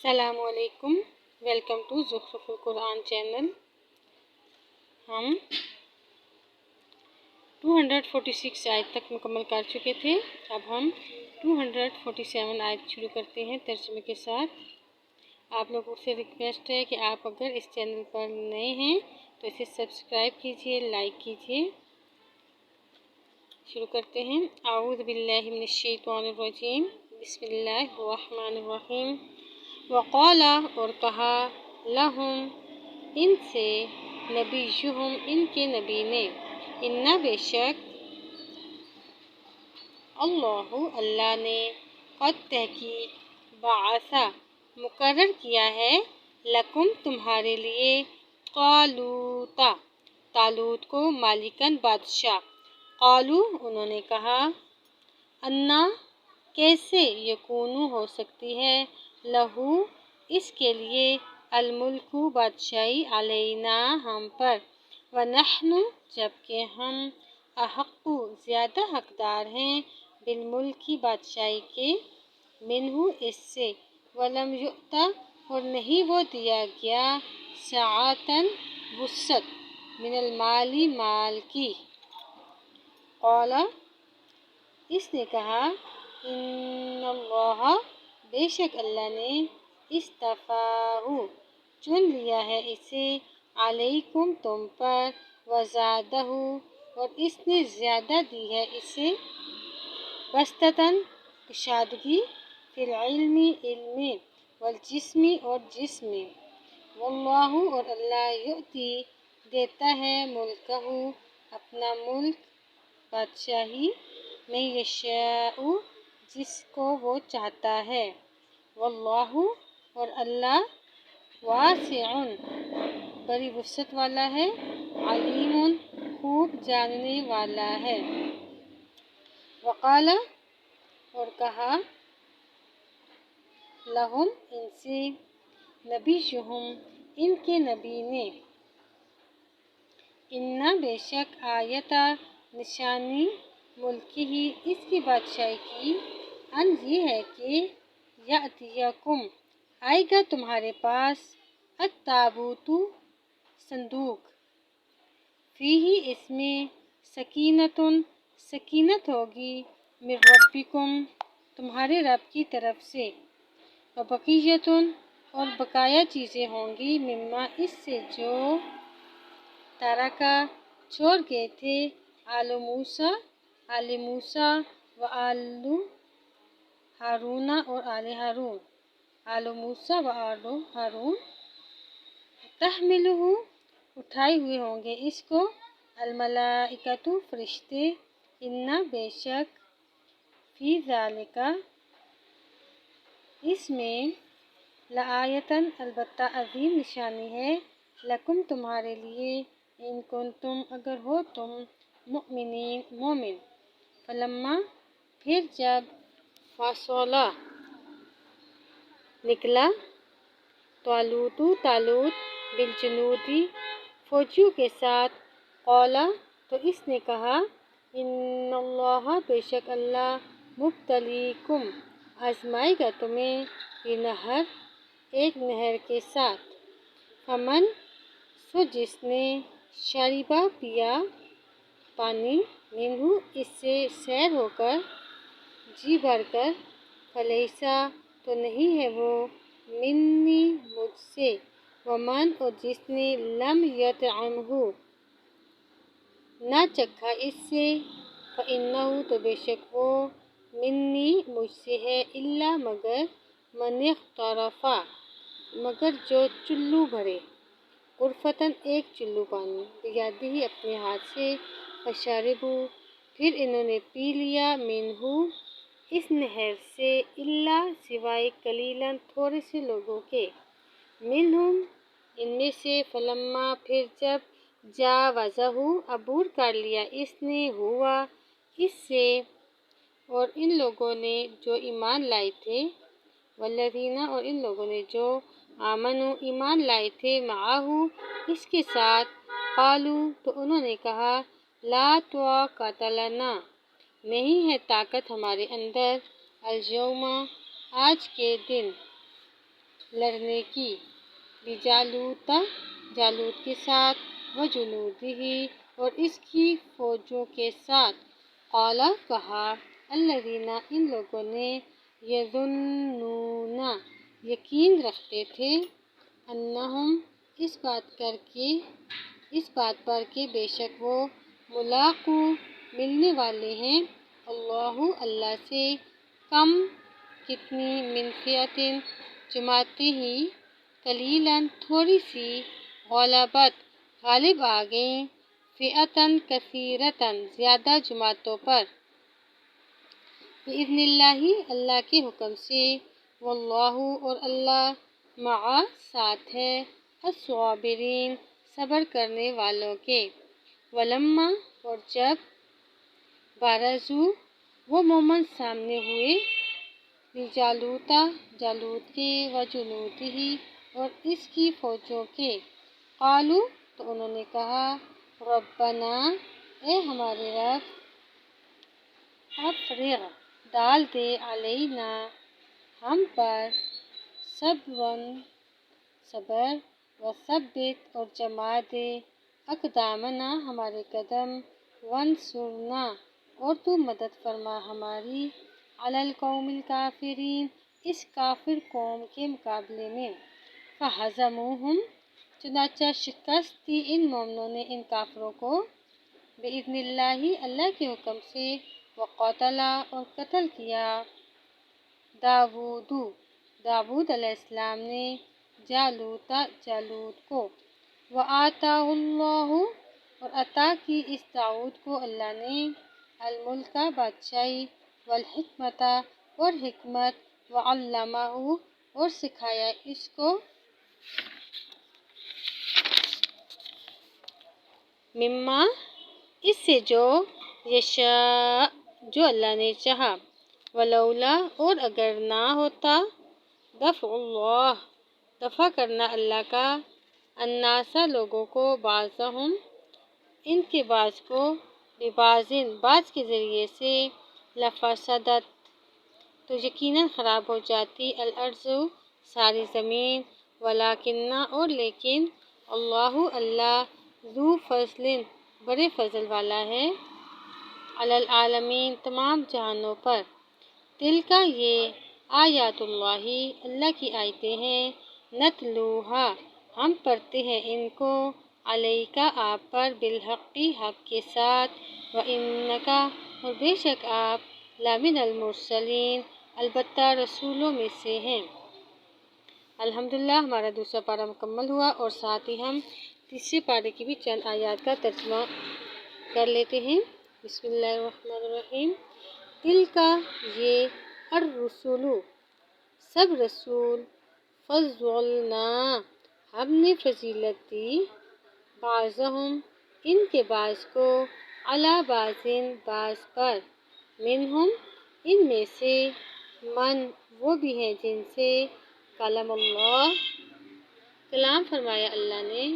السلام علیکم، welcome to زخرف القرآن چینل۔ ہم 246 آیت تک مکمل کر چکے تھے۔ اب ہم 247 آیت شروع کرتے ہیں ترجمے کے ساتھ۔ آپ لوگوں سے ریکویسٹ ہے کہ آپ اگر اس چینل پر نئے ہیں تو اسے سبسکرائب کیجئے، لائک کیجئے۔ شروع کرتے ہیں۔ اعوذ باللہ من الشیطان الرجیم، بسم اللہ الرحمن الرحیم۔ وقال، اور کہا، لہم، ان سے، نبیہم، ان کے نبی نے، انا، بے شک، اللہ نے، قد تحقیق، بعث، مقرر کیا ہے، لکم، تمہارے لیے، طالوت، طالوت کو، مالکن، بادشاہ۔ قالوا، انہوں نے کہا، انا، کیسے، یکون، ہو سکتی ہے، لہو، اس کے لیے، الملک، بادشاہی، علینا، ہم پر، ونحن، جبکہ ہم، احق، زیادہ حقدار ہیں، بالملک، بادشاہی کے، منہ، اس سے، ولم یؤت، اور نہیں وہ دیا گیا، سعۃ، وسعت، من المال، مال کی۔ قال، اس نے کہا، ان اللہ، بے شک اللہ نے، اصطفاہ، چن لیا ہے اسے، علیکم، تم پر، وزادہ، اور اس نے زیادہ دی ہے اسے، بسطۃ، کشادگی، فی العلم، علم میں، والجسم، اور جسم میں، واللہ، اور اللہ، یؤتی، دیتا ہے، ملکہ، اپنا ملک، بادشاہی، من یشاء، جس کو وہ چاہتا ہے، واللہ، اور اللہ، واسع، بڑی وسعت والا ہے، علیم، خوب جاننے والا ہے۔ وقال، اور کہا، لہم، ان سے، نبیہم، ان کے نبی نے، انا، بے شک، آیۃ، نشانی، ملکہ، اس کی بادشاہی کی، ان، یہ ہے کہ، یأتیکم، آئے گا تمہارے پاس، التابوت، صندوق، فیہ، اس میں، سکینۃ، سکینت ہوگی، من ربکم، تمہارے رب کی طرف سے، وبقیۃ، اور بقایا چیزیں ہوں گی، مما، اس سے، جو، ترکا، چھوڑ گئے تھے، آل موسیٰ، آل موسیٰ، وآل ہارون، اور آل ہارون، آل موسیٰ و آل ہارون، تحملہ، اٹھائے ہوئے ہوں گے اس کو، الملائکۃ، فرشتے، انا، بے شک، فی ذالک، اس میں، لآیۃ، البتہ عظیم نشانی ہے، لکم، تمہارے لیے، ان کنتم، اگر ہو تم، مؤمنین، مومن۔ فلما، پھر جب، فصل، نکلا، طالوت، طالوت، بالجنود، فوجیوں کے ساتھ، قال، تو اس نے کہا، ان اللہ، بے شک اللہ، مبتلیکم، آزمائے گا تمہیں، بنہر، ایک نہر کے ساتھ، فمن، سو جس نے، شربا، پیا، پانی، منہ، اس سے، سیر ہو کر، جی بھر کر، فلیسا، تو نہیں ہے وہ، منی، مجھ سے، ومن، اور جس نے، لم یطعمہ، نہ چکھا اس سے، فإنہ، تو بے شک وہ، منی، مجھ سے ہے، الا، مگر، من اغترف، مگر جو چلو بھرے، غرفۃ، ایک چلو پانی، بیدہ، اپنے ہاتھ سے، فشربوا، پھر انہوں نے پی لیا، منہ، اس نہر سے، الا، سوائے، قلیلا، تھوڑے سے لوگوں کے، منہم، ان میں سے، فلما، پھر جب، جاوزہ، عبور کر لیا اس نے، ہوا، اس سے، اور ان لوگوں نے جو ایمان لائے تھے، والذین، اور ان لوگوں نے جو، آمنوا، ایمان لائے تھے، معہ، اس کے ساتھ، قالوا، تو انہوں نے کہا، لا طاقت لنا، نہیں ہے طاقت ہمارے اندر، اليوم، آج کے دن، لڑنے کی، بجالوت جالوت کے ساتھ، وجنودہ اور اس کی فوجوں کے ساتھ، قال کہا الذین ان لوگوں نے، یظنون یقین رکھتے تھے، انہم اس بات پر کہ بے شک وہ ملاقو ملنے والے ہیں، اللہ سے، کم کتنی، من فئۃ جماعتیں ہی، قلیلاً تھوڑی سی، غلبت غالب آ گئیں، فئۃ کثیرۃ زیادہ جماعتوں پر، بإذن اللہ اللہ کے حکم سے، واللہ اور اللہ، مع ساتھ ہے، الصابرین صبر کرنے والوں کے، ولما اور جب، بارزوا وہ مومن سامنے ہوئے، لجالوت جالوت کے، وجنودہ اور اس کی فوجوں کے، قالوا تو انہوں نے کہا، ربنا اے ہمارے رب، افرغ ڈال دے، علینا ہم پر، صبر، وثبت اور جما دے، اقدامنا ہمارے قدم، وانصرنا اور تو مدد فرما ہماری، علی القوم الکافرین اس کافر قوم کے مقابلے میں، فہزموہم چنانچہ شکست دی ان مومنوں نے ان کافروں کو، بإذن اللہ اللہ کے حکم سے، وقاتل اور قتل کیا، داؤد علیہ السلام نے، جالوت جالوت کو، وآتاہ اللہ اور عطا کی اس داؤد کو اللہ نے، الملک بادشاہی، والحکمت اور حکمت، وعلمہ اور سکھایا اس کو، مما اس سے جو، یشاء جو اللہ نے چاہا، ولولا اور اگر نہ ہوتا، دفع کرنا اللہ کا، الناس لوگوں کو، بعضہم ان کے بعض کو، ببعض بعض کے ذریعے سے، لفسدت تو یقیناً خراب ہو جاتی، الارض ساری زمین، ولکن اور لیکن، اللہ ذو فضل بڑے فضل والا ہے، علی العالمین تمام جہانوں پر، تلک یہ آیات اللہ اللہ کی آیتیں ہیں، نتلوہا ہم پڑھتے ہیں ان کو، علیک آپ پر، بالحق حق کے ساتھ، وانک اور بے شک آپ، لمن المرسلین البتہ رسولوں میں سے ہیں۔ الحمدللہ ہمارا دوسرا پارہ مکمل ہوا، اور ساتھ ہی ہم تیسرے پارے کی بھی چند آیات کا ترجمہ کر لیتے ہیں۔ بسم اللہ الرحمن الرحیم۔ تلک یہ، الرسل سب رسول، فضلنا ہم نے فضیلت دی، بعضہم ان کے بعض کو، علی بعض بعض پر، منہم ان میں سے، من وہ بھی ہیں جن سے، کلم اللہ کلام فرمایا اللہ نے،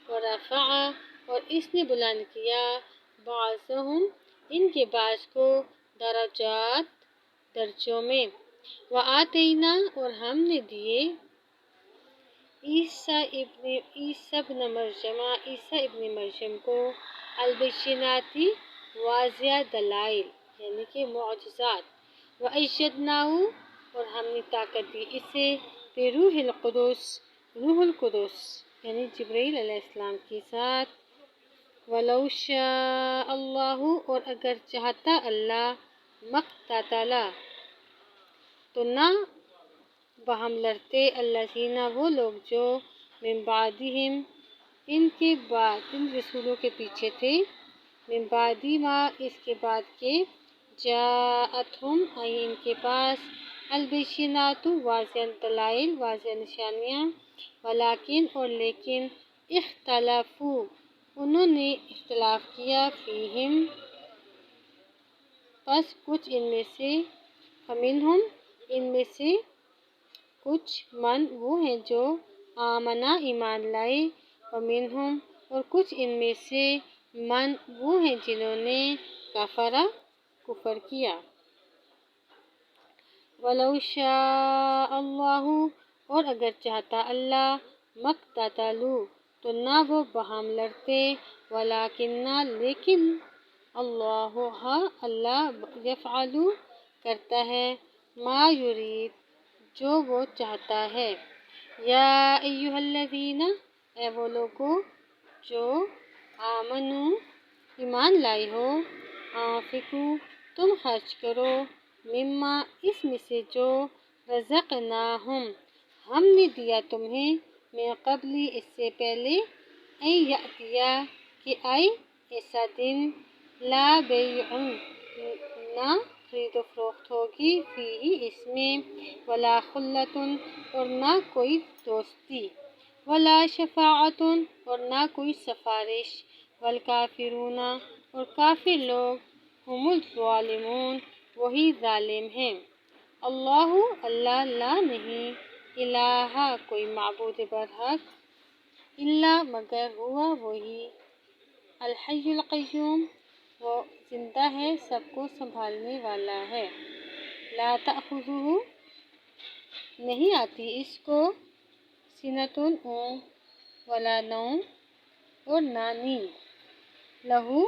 ورفع اور اس نے بلند کیا، بعضہم ان کے بعض کو، درجات درجوں میں، وآتینا اور ہم نے دیے، عیسیٰ ابن مریم کو، البینات واضح دلائل یعنی کہ معجزات، وأیدناہ اور ہم نے طاقت دی اسے، بروح القدس یعنی جبرائیل علیہ السلام کے ساتھ، ولو شاء اللہ اور اگر چاہتا اللہ، مقتتل تو نہ باہم لڑتے، الذین وہ لوگ جو، من بعدہم ان کے بعد ان رسولوں کے پیچھے تھے، من بعد ما اس کے بعد کے، جاءتہم آئی ان کے پاس، البینات واضح دلائل واضح نشانیاں، ولیکن اور لیکن، اختلفوا انہوں نے اختلاف کیا، فیہم پس کچھ ان میں سے، فمنہم ان میں سے کچھ، من وہ ہیں جو، آمنا ایمان لائے، ومنہم اور کچھ ان میں سے، من وہ ہیں جنہوں نے، کفر کفر کیا۔ ولو شاء اللہ اور اگر چاہتا اللہ مقتتلوا تو نہ وہ باہم لڑتے، ولیکن لیکن اللہ یفعل کرتا ہے ما یرید جو وہ چاہتا ہے۔ یا ایھا الذین اے وہ لوگو جو آمنو ایمان لائے ہو، انفقوا تم خرچ کرو، مما اس میں سے جو رزقناہم ہم نے دیا تمہیں، من قبل اس سے پہلے، ان یأتیا کہ آئے ایسا دن، لا بیع نہ خرید و فروخت ہوگی، فیہ اس میں، ولا خلۃ اور نہ کوئی دوستی، ولا شفاعۃ اور نہ کوئی سفارش، والکافرون اور کافر لوگ، هم الظالمون وہی ظالم ہیں۔ اللہ لا نہیں، الہ کوئی معبود برحق، الا مگر ہوا وہی، الحی القیوم وہ زندہ ہے سب کو سنبھالنے والا ہے، لا تأخذہ نہیں آتی اس کو، سنۃ اونگ، ولا نوم اور نہ نیند، لہو